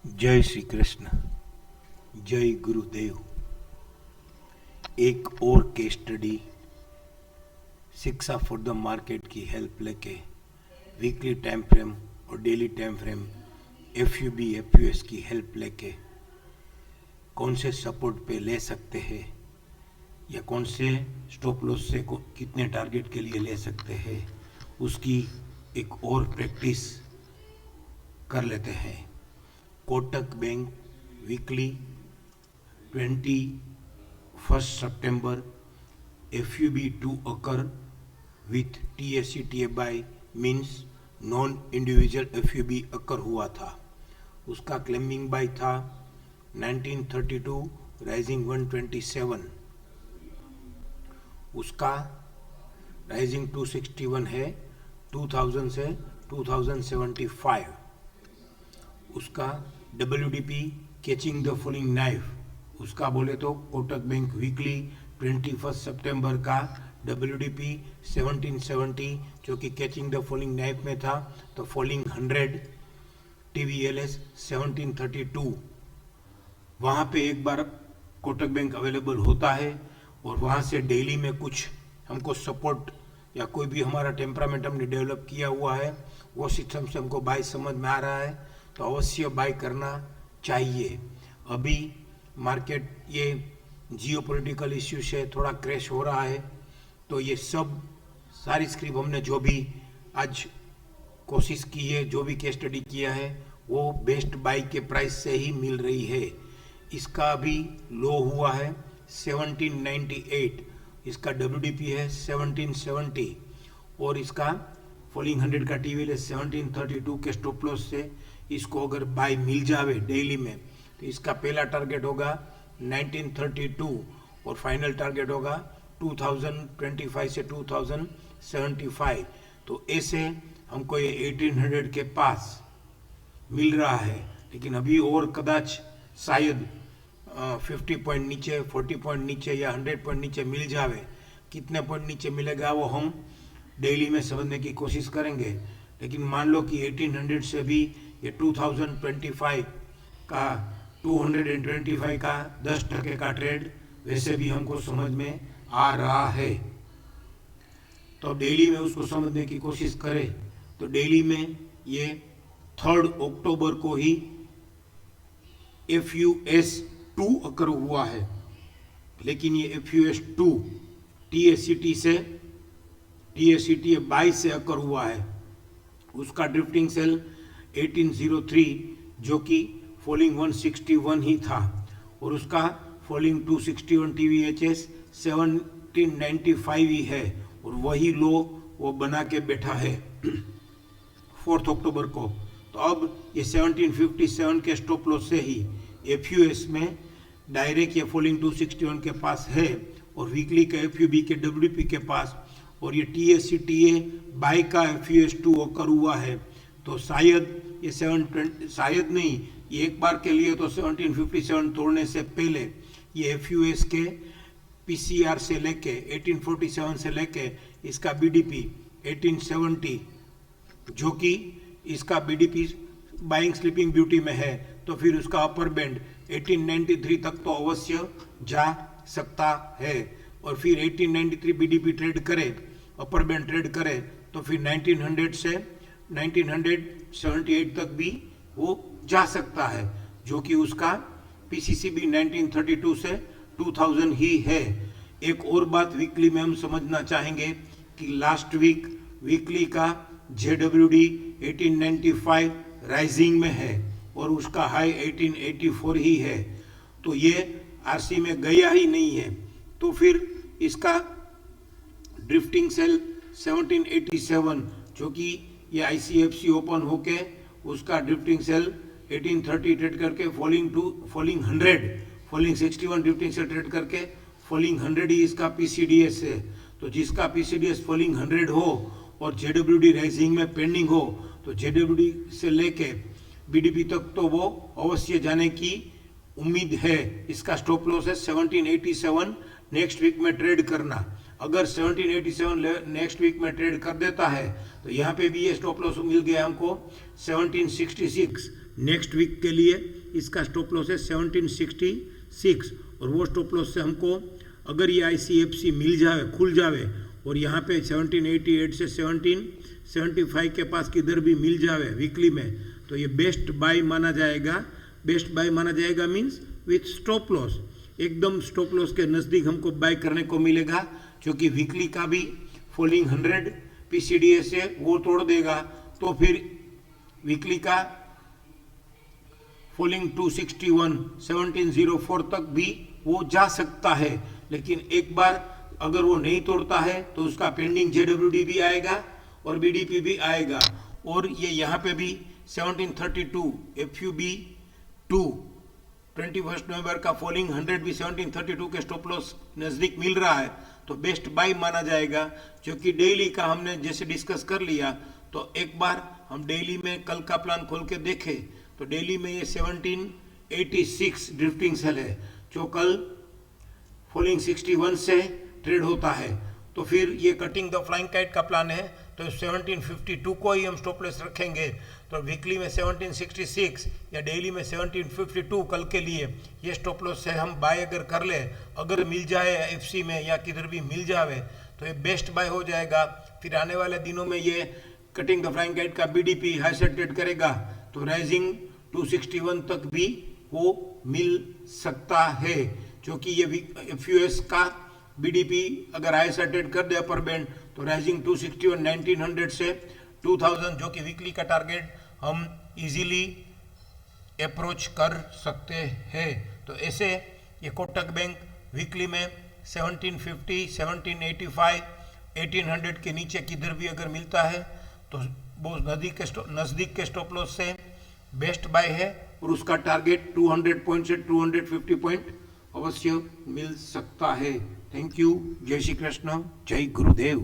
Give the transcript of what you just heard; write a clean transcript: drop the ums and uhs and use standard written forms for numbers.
जय श्री कृष्ण। जय गुरुदेव। एक और केस स्टडी शिक्षा फॉर द मार्केट की हेल्प लेके वीकली टाइम फ्रेम और डेली टाइम फ्रेम एफयूबी एफयूएस की हेल्प लेके कौन से सपोर्ट पे ले सकते हैं या कौन से स्टॉप लॉस से कितने टारगेट के लिए ले सकते हैं उसकी एक और प्रैक्टिस कर लेते हैं। Kotak bank weekly 21 September FUB to occur with TSE by means non individual FUB अकर हुआ था। उसका क्लेमिंग बाय था 1932 राइजिंग 127, उसका राइजिंग 261 है 2000 से 2075। उसका WDP catching the falling knife उसका बोले तो कोटक बैंक वीकली 21 सितंबर का WDP 1770 जो कि कैचिंग द फॉलिंग नाइफ में था, तो फॉलिंग 100 TVLS 1732 वहाँ पे एक बार कोटक बैंक अवेलेबल होता है और वहाँ से डेली में कुछ हमको सपोर्ट या कोई भी हमारा टेम्परामेंट हमने डेवलप किया हुआ है वो सिस्टम से हमको बाय समझ में आ रहा है तो अवश्य बाय करना चाहिए। अभी मार्केट ये जियोपॉलिटिकल इश्यू से थोड़ा क्रैश हो रहा है तो ये सब सारी स्क्रिप्ट हमने जो भी आज कोशिश की है, जो भी केस स्टडी किया है वो बेस्ट बाय के प्राइस से ही मिल रही है। इसका अभी लो हुआ है 1798, इसका WDP है 1770 और इसका फॉलिंग 100 का TVLS 1732 के स्टॉप लॉस से इसको अगर बाय मिल जावे डेली में तो इसका पहला टारगेट होगा 1932 और फाइनल टारगेट होगा 2025 से 2075। तो ऐसे हमको ये 1800 के पास मिल रहा है, लेकिन अभी और कदाच शायद 50 पॉइंट नीचे, 40 पॉइंट नीचे या 100 पॉइंट नीचे मिल जावे। कितने पॉइंट नीचे मिलेगा वो हम डेली में समझने की कोशिश करेंगे, लेकिन मान लो कि 1800 से भी ये 2025 का 225 का 10% का ट्रेड वैसे भी हमको समझ में आ रहा है। तो डेली में उसको समझने की कोशिश करें तो डेली में ये 3 अक्टूबर को ही FUS 2 अकर हुआ है, लेकिन ये FUS 2 TSCT बाई से अकर हुआ है। उसका ड्रिफ्टिंग सेल 1803 जो कि फॉलिंग 161 ही था और उसका फॉलिंग 261 TVHS 1795 ही है और वही लो वो बना के बैठा है 4 अक्टूबर को। तो अब ये 1757 के स्टॉप लॉस से ही FUS में डायरेक्ट ये फॉलिंग 261 के पास है और वीकली का FUB के WDP के पास और ये TSCTA बाई का FUS 2 अकर हुआ है। तो शायद ये 720 शायद नहीं, ये एक बार के लिए तो 1757 तोड़ने से पहले ये FUS के PCR से लेके 1847 से लेके इसका BDP 1870 जो कि इसका BDP बाइंग स्लीपिंग ब्यूटी में है, तो फिर उसका अपर बैंड 1893 तक तो अवश्य जा सकता है और फिर 1893 BDP ट्रेड करे, अपर बैंड ट्रेड करे तो फिर 1900 से 1978 तक भी वो जा सकता है जो कि उसका PCC भी 1932 से 2000 ही है। एक और बात वीकली में हम समझना चाहेंगे कि लास्ट वीक वीकली का JWD 1895 राइजिंग में है और उसका हाई 1884 ही है, तो ये RC में गया ही नहीं है। तो फिर इसका ड्रिफ्टिंग सेल 1787 जो कि ये ICFC ओपन होके उसका ड्रिफ्टिंग सेल 1830 ट्रेड करके falling 100 falling 61 drifting sell trade करके फॉलिंग 100 ही इसका PCDS है। तो जिसका PCDS फॉलिंग 100 हो और JWD राइजिंग में पेंडिंग हो तो JWD से लेके BDP तक तो वो अवश्य जाने की उम्मीद है। इसका स्टॉप लॉस है 1787 नेक्स्ट वीक में ट्रेड करना। अगर 1787 नेक्स्ट वीक में ट्रेड कर देता है तो यहाँ पे भी ये स्टॉप लॉस मिल गया हमको 1766 नेक्स्ट वीक के लिए इसका स्टॉप लॉस है 1766 और वो स्टॉप लॉस से हमको अगर ये ICFC मिल जाए, खुल जाए और यहाँ पे 1788 से 1775 के पास किधर भी मिल जाए वीकली में, तो ये बेस्ट बाय माना जाएगा। बेस्ट बाय माना जाएगा मीन्स विथ स्टॉप लॉस, एकदम स्टॉप लॉस के नज़दीक हमको बाय करने को मिलेगा, क्योंकि वीकली का भी फॉलिंग 100 PCDS है वो तोड़ देगा, तो फिर वीकली का फॉलिंग 261 1704 तक भी वो जा सकता है। लेकिन एक बार अगर वो नहीं तोड़ता है तो उसका पेंडिंग JWD भी आएगा और BDP भी आएगा, और ये यहाँ पे भी 1732 FUB2 21 नवंबर का फॉलिंग 100 भी 1732 के स्टॉप लॉस नज़दीक मिल रहा है, तो बेस्ट बाय माना जाएगा। क्योंकि डेली का हमने जैसे डिस्कस कर लिया, तो एक बार हम डेली में कल का प्लान खोल के देखें तो डेली में ये 1786 ड्रिफ्टिंग सेल है जो कल फॉलिंग 61 से ट्रेड होता है। तो फिर ये कटिंग द फ्लाइंग काइट का प्लान है, तो 1752 को ही हम स्टॉप लॉस रखेंगे। तो वीकली में 1766 या डेली में 1752 कल के लिए ये स्टॉप लॉस से हम बाय अगर कर ले, अगर मिल जाए FC में या किधर भी मिल जाए तो ये बेस्ट बाय हो जाएगा। फिर आने वाले दिनों में ये कटिंग द फ्लाइंग काइट का BDP हाई से ट्रेड करेगा, तो राइजिंग 261 तक भी वो मिल सकता है, क्योंकि ये FUS का BDP अगर हाई से ट्रेड कर दे अपर बैंड, तो राइजिंग 261 1900 से 2000 जो कि वीकली का टारगेट हम इजीली अप्रोच कर सकते हैं। तो ऐसे ये कोटक बैंक वीकली में 1750 1785 1800 के नीचे किधर भी अगर मिलता है तो बहुत नज़दीक के स्टॉप लॉस से बेस्ट बाय है, और उसका टारगेट 200 पॉइंट से 250 पॉइंट अवश्य मिल सकता है। Thank you. जय श्री कृष्ण, जय गुरुदेव।